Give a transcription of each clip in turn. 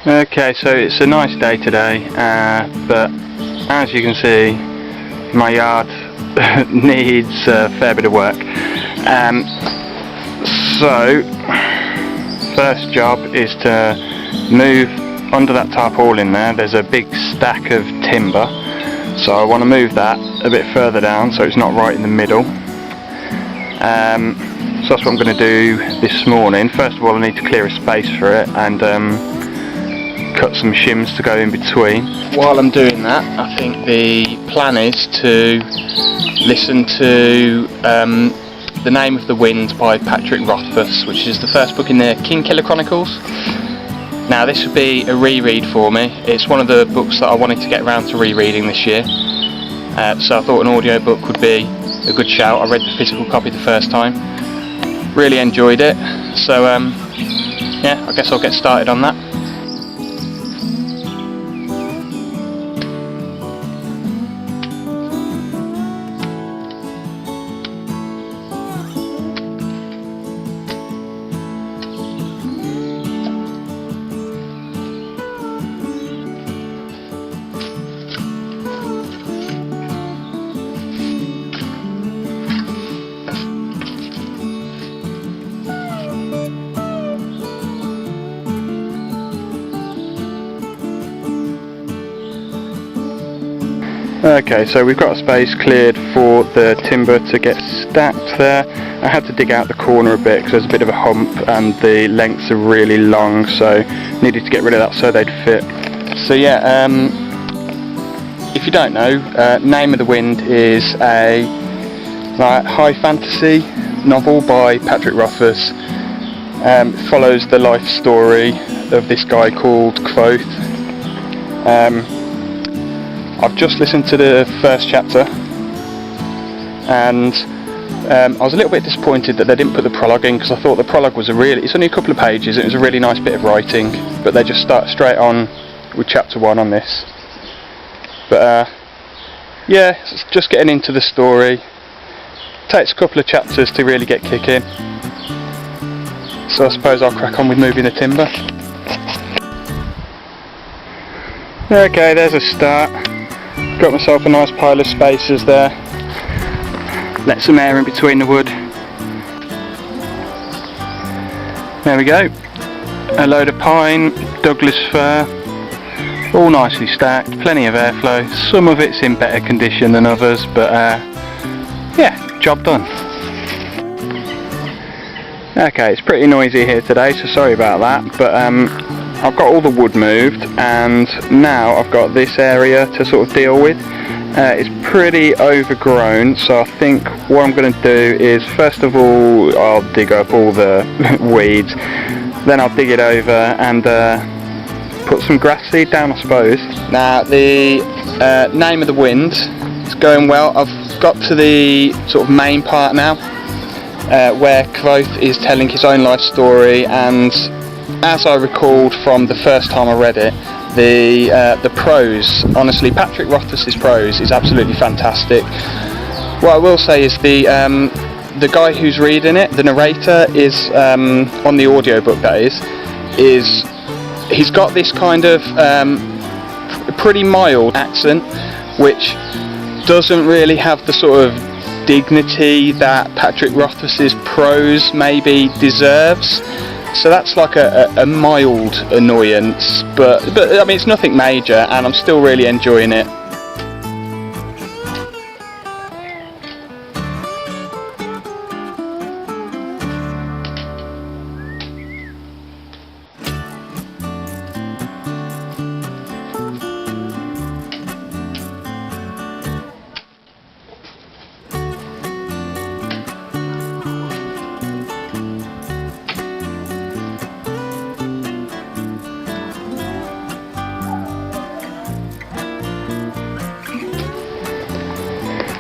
Okay, so it's a nice day today, but as you can see, my yard needs a fair bit of work. So, first job is to move under that tarpaulin there. There's a big stack of timber, so I want to move that a bit further down so it's not right in the middle. So that's what I'm going to do this morning. First of all, I need to clear a space for it and cut some shims to go in between. While I'm doing that, I think the plan is to listen to The Name of the Wind by Patrick Rothfuss, which is the first book in the Kingkiller Chronicles. Now this would be a reread for me. It's one of the books that I wanted to get around to rereading this year, so I thought an audiobook would be a good shout. I read the physical copy the first time, really enjoyed it, so yeah, I guess I'll get started on that. Okay, so we've got a space cleared for the timber to get stacked there. I had to dig out the corner a bit because there's a bit of a hump and the lengths are really long, so needed to get rid of that so they'd fit. So yeah, if you don't know, Name of the Wind is a high fantasy novel by Patrick Rothfuss. It follows the life story of this guy called Quoth. I've just listened to the first chapter and I was a little bit disappointed that they didn't put the prologue in, because I thought the prologue was it's only a couple of pages, it was a really nice bit of writing, but they just start straight on with chapter 1 on this. But yeah, it's just getting into the story. Takes a couple of chapters to really get kicking, so I suppose I'll crack on with moving the timber. Okay, there's a start. Got myself a nice pile of spacers there. Let some air in between the wood. There we go. A load of pine, Douglas fir, all nicely stacked, plenty of airflow. Some of it's in better condition than others, but yeah, job done. Okay, it's pretty noisy here today, so sorry about that, but I've got all the wood moved and now I've got this area to sort of deal with. It's pretty overgrown, so I think what I'm going to do is, first of all, I'll dig up all the weeds, then I'll dig it over and put some grass seed down, I suppose. Now the Name of the Wind is going well. I've got to the sort of main part now, where Quoth is telling his own life story, and as I recalled from the first time I read it, the prose, honestly, Patrick Rothfuss's prose is absolutely fantastic. What I will say is the guy who's reading it, the narrator, is on the audiobook, that is he's got this kind of pretty mild accent, which doesn't really have the sort of dignity that Patrick Rothfuss's prose maybe deserves. So that's like a mild annoyance, but I mean, it's nothing major and I'm still really enjoying it.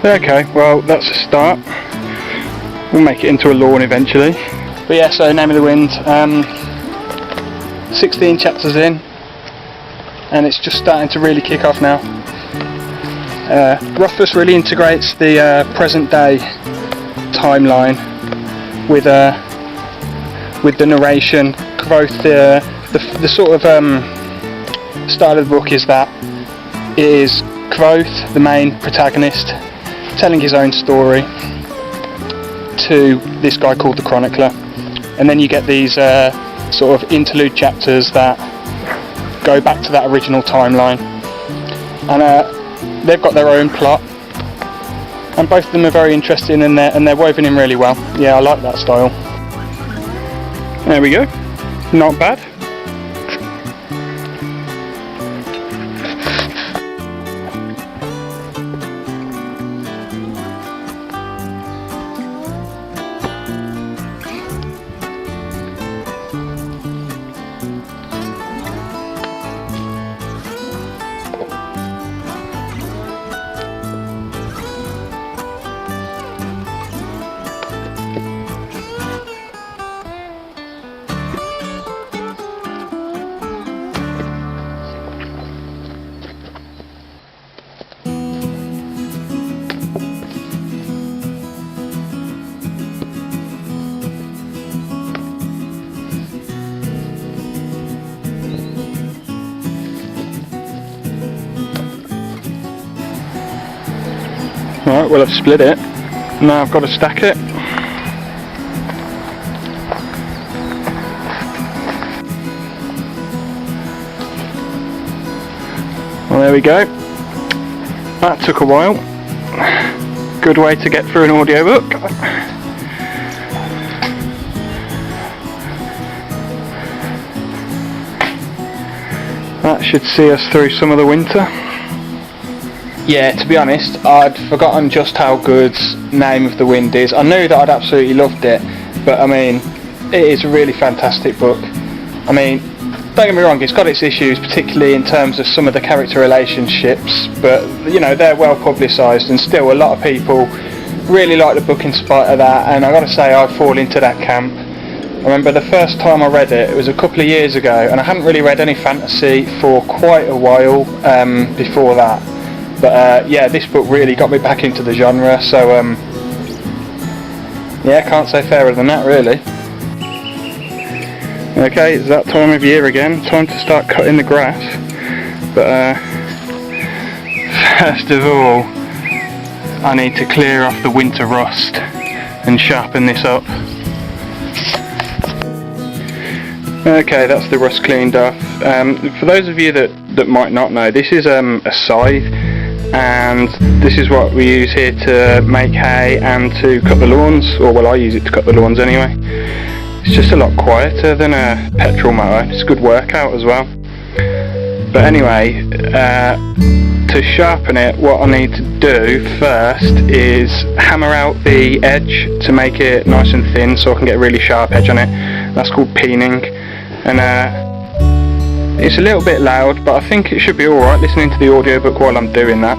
Okay, well that's a start. We'll make it into a lawn eventually. But yeah, so Name of the Wind, 16 chapters in, and it's just starting to really kick off now. Rothfuss really integrates the present day timeline with the narration. Quoth the sort of style of the book is that it is Growth, the main protagonist, telling his own story to this guy called the Chronicler, and then you get these sort of interlude chapters that go back to that original timeline, and they've got their own plot, and both of them are very interesting, and they're woven in really well. Yeah, I like that style. There we go, not bad. Right, well, I've split it. Now I've got to stack it. Well, there we go. That took a while. Good way to get through an audiobook. That should see us through some of the winter. Yeah, to be honest, I'd forgotten just how good Name of the Wind is. I knew that I'd absolutely loved it, but I mean, it is a really fantastic book. I mean, don't get me wrong, it's got its issues, particularly in terms of some of the character relationships, but you know, they're well publicised, and still a lot of people really like the book in spite of that, and I gotta say, I fall into that camp. I remember the first time I read it, it was a couple of years ago, and I hadn't really read any fantasy for quite a while before that. But yeah, this book really got me back into the genre, so yeah, can't say fairer than that, really. Okay, it's that time of year again, time to start cutting the grass, but first of all, I need to clear off the winter rust and sharpen this up. Okay, that's the rust cleaned off. For those of you that might not know, this is a scythe, and this is what we use here to make hay and to cut the lawns, or well, I use it to cut the lawns anyway. It's just a lot quieter than a petrol mower. It's a good workout as well. But anyway, to sharpen it, what I need to do first is hammer out the edge to make it nice and thin so I can get a really sharp edge on it. That's called peening, and it's a little bit loud, but I think it should be alright listening to the audiobook while I'm doing that,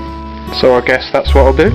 so I guess that's what I'll do.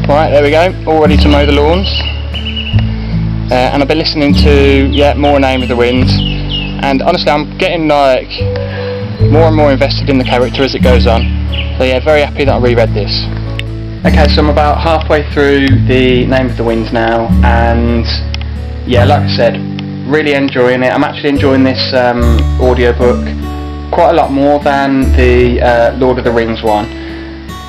Right, there we go, all ready to mow the lawns. And I've been listening to more Name of the Wind, and honestly I'm getting like more and more invested in the character as it goes on. So yeah, very happy that I reread this. Okay, so I'm about halfway through the Name of the Wind now, and yeah, like I said, really enjoying it. I'm actually enjoying this audiobook quite a lot more than the Lord of the Rings one.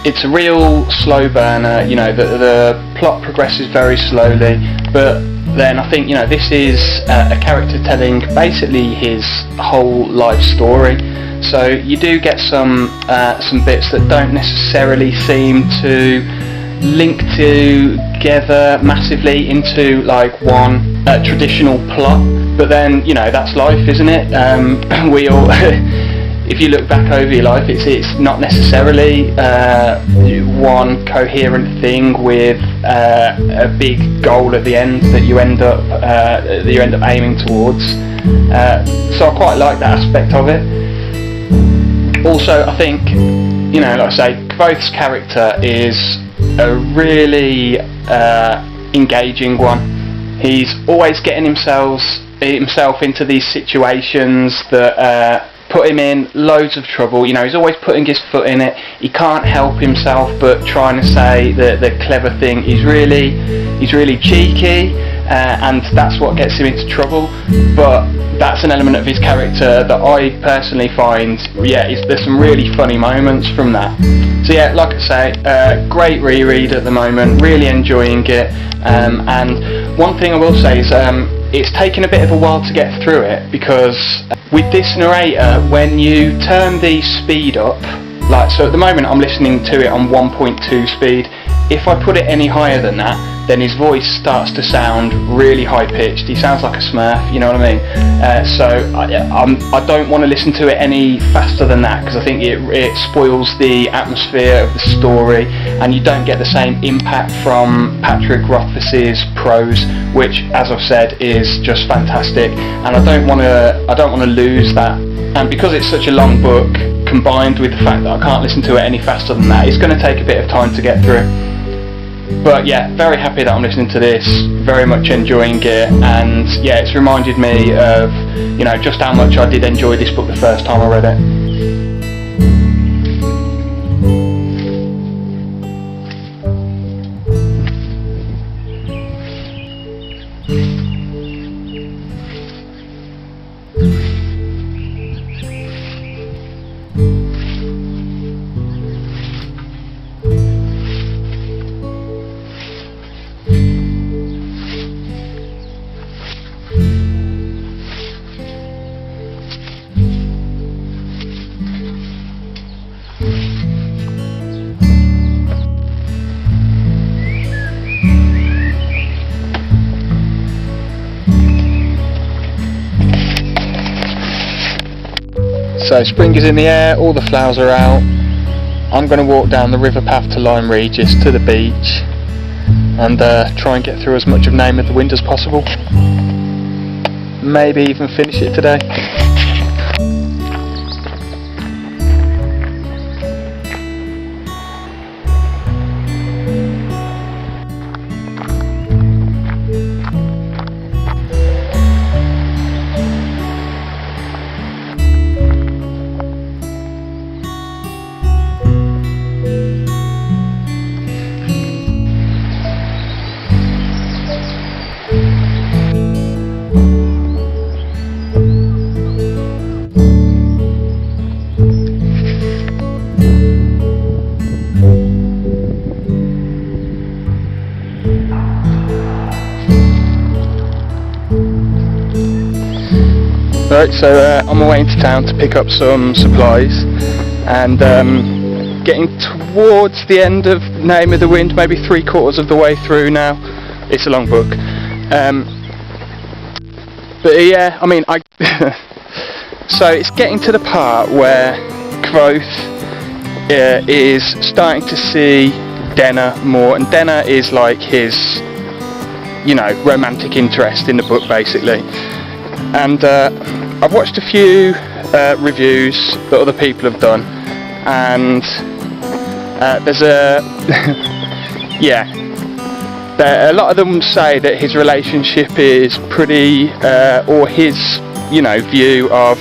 It's a real slow burner, you know, the plot progresses very slowly, but then I think, you know, this is a character telling basically his whole life story. So you do get some bits that don't necessarily seem to link together massively into like one traditional plot. But then, you know, that's life, isn't it? We all, if you look back over your life, it's not necessarily one coherent thing with a big goal at the end that you end up aiming towards. So I quite like that aspect of it. Also, I think, you know, like I say, Kvothe's character is a really engaging one. He's always getting himself into these situations that put him in loads of trouble. You know, he's always putting his foot in it. He can't help himself but trying to say the clever thing. He's really cheeky, and that's what gets him into trouble. But that's an element of his character that I personally find, yeah, there's some really funny moments from that. So yeah, like I say, great reread at the moment, really enjoying it. And one thing I will say is it's taken a bit of a while to get through it, because with this narrator, when you turn the speed up, like, so at the moment I'm listening to it on 1.2 speed. If I put it any higher than that, then his voice starts to sound really high pitched. He sounds like a Smurf, you know what I mean? So I don't want to listen to it any faster than that, because I think it spoils the atmosphere of the story, and you don't get the same impact from Patrick Rothfuss's prose, which, as I've said, is just fantastic. And I don't want to lose that. And because it's such a long book, combined with the fact that I can't listen to it any faster than that, it's going to take a bit of time to get through. But yeah, very happy that I'm listening to this, very much enjoying it, and yeah, it's reminded me of, you know, just how much I did enjoy this book the first time I read it. So spring is in the air, all the flowers are out. I'm going to walk down the river path to Lyme Regis to the beach and try and get through as much of Name of the Wind as possible. Maybe even finish it today. Right, so on my way into town to pick up some supplies, and getting towards the end of Name of the Wind, maybe 3/4 of the way through now. It's a long book, but yeah, I mean, so it's getting to the part where Kvothe is starting to see Denna more, and Denna is like his, you know, romantic interest in the book basically. And I've watched a few reviews that other people have done, and there's a yeah, a lot of them say that his relationship is pretty, or his, you know, view of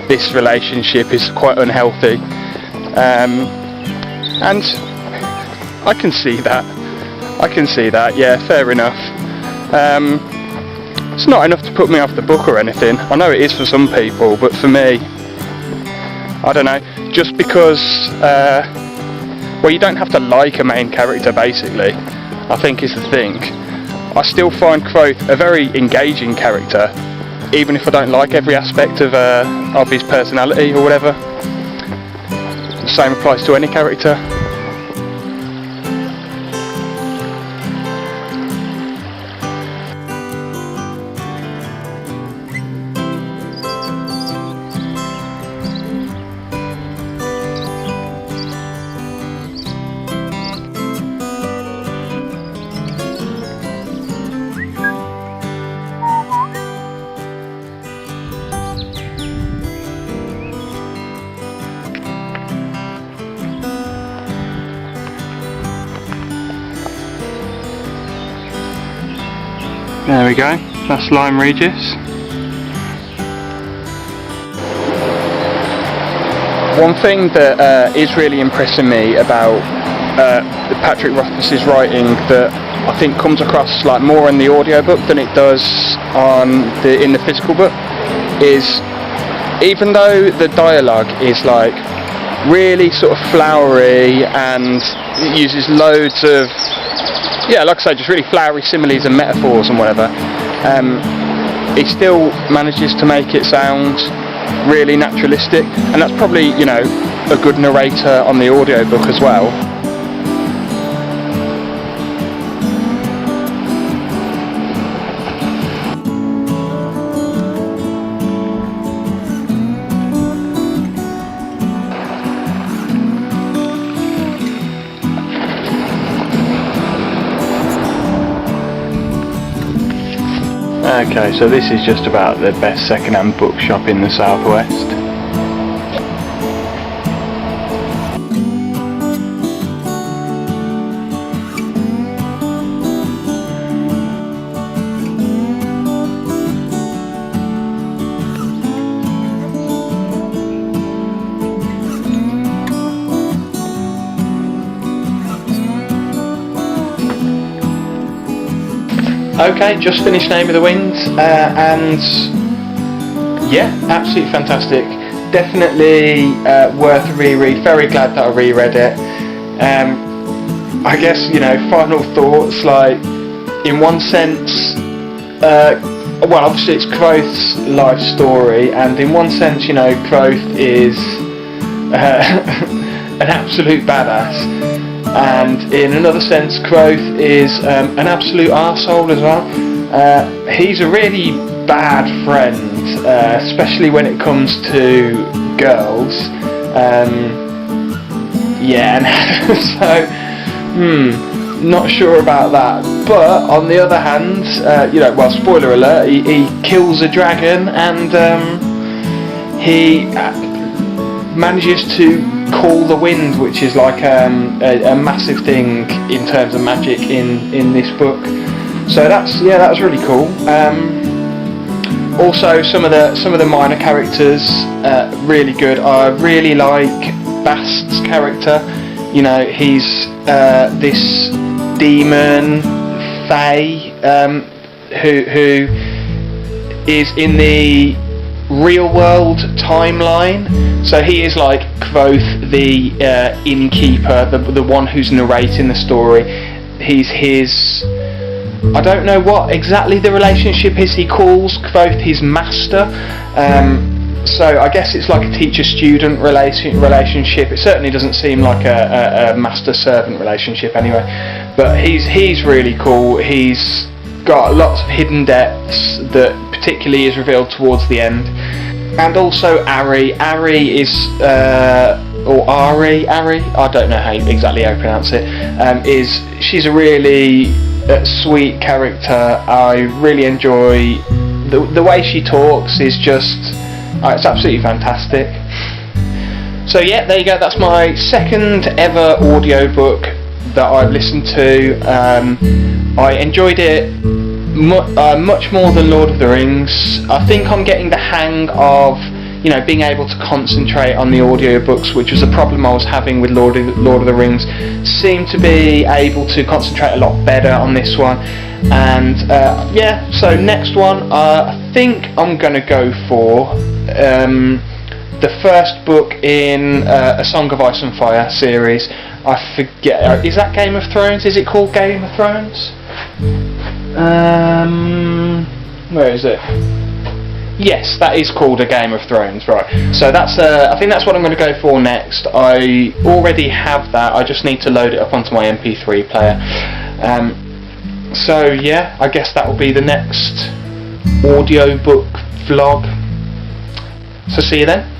this relationship is quite unhealthy, and I can see that. Yeah, fair enough. It's not enough to put me off the book or anything. I know it is for some people, but for me, I don't know, just because, well, you don't have to like a main character basically, I think is the thing. I still find Kvothe a very engaging character, even if I don't like every aspect of his personality or whatever. The same applies to any character. There we go, that's Lyme Regis. One thing that is really impressing me about Patrick Rothfuss's writing that I think comes across like more in the audiobook than it does in the physical book is, even though the dialogue is like really sort of flowery and it uses loads of, yeah, like I say, just really flowery similes and metaphors and whatever, he still manages to make it sound really naturalistic, and that's probably, you know, a good narrator on the audiobook as well. Okay, so this is just about the best second-hand bookshop in the southwest. Okay, just finished Name of the Wind, and yeah, absolutely fantastic. Definitely worth a reread. Very glad that I reread it. I guess, you know, final thoughts, like, in one sense, well, obviously it's Kvothe's life story, and in one sense, you know, Kvothe is an absolute badass. And in another sense, Kvothe is an absolute arsehole as well. He's a really bad friend, especially when it comes to girls. Yeah, so, not sure about that. But on the other hand, you know, well, spoiler alert, he kills a dragon, and he manages to call the wind, which is like a massive thing in terms of magic in this book. So that's, yeah, that was really cool. Also, some of the minor characters really good. I really like Bast's character. You know, he's this demon fae who is in the real world timeline, so he is like Kvothe, the innkeeper, the one who's narrating the story. He's his, I don't know what exactly the relationship is. He calls Kvothe his master, so I guess it's like a teacher-student relationship. It certainly doesn't seem like a master-servant relationship anyway, but he's really cool. He's got lots of hidden depths that particularly is revealed towards the end. And also Ari is, or Ari, I don't know exactly how you pronounce it, she's a really sweet character. I really enjoy the way she talks. Is just, it's absolutely fantastic. So yeah, there you go, that's my second ever audiobook that I've listened to. I enjoyed it much more than Lord of the Rings. I think I'm getting the hang of, you know, being able to concentrate on the audiobooks, which was a problem I was having with Lord of the Rings. Seem to be able to concentrate a lot better on this one. And yeah, so next one, I think I'm gonna go for the the first book in A Song of Ice and Fire series. I forget, is that Game of Thrones? Is it called Game of Thrones? Where is it? Yes, that is called A Game of Thrones, right. So that's, I think that's what I'm going to go for next. I already have that, I just need to load it up onto my MP3 player. So yeah, I guess that will be the next audiobook vlog. So see you then.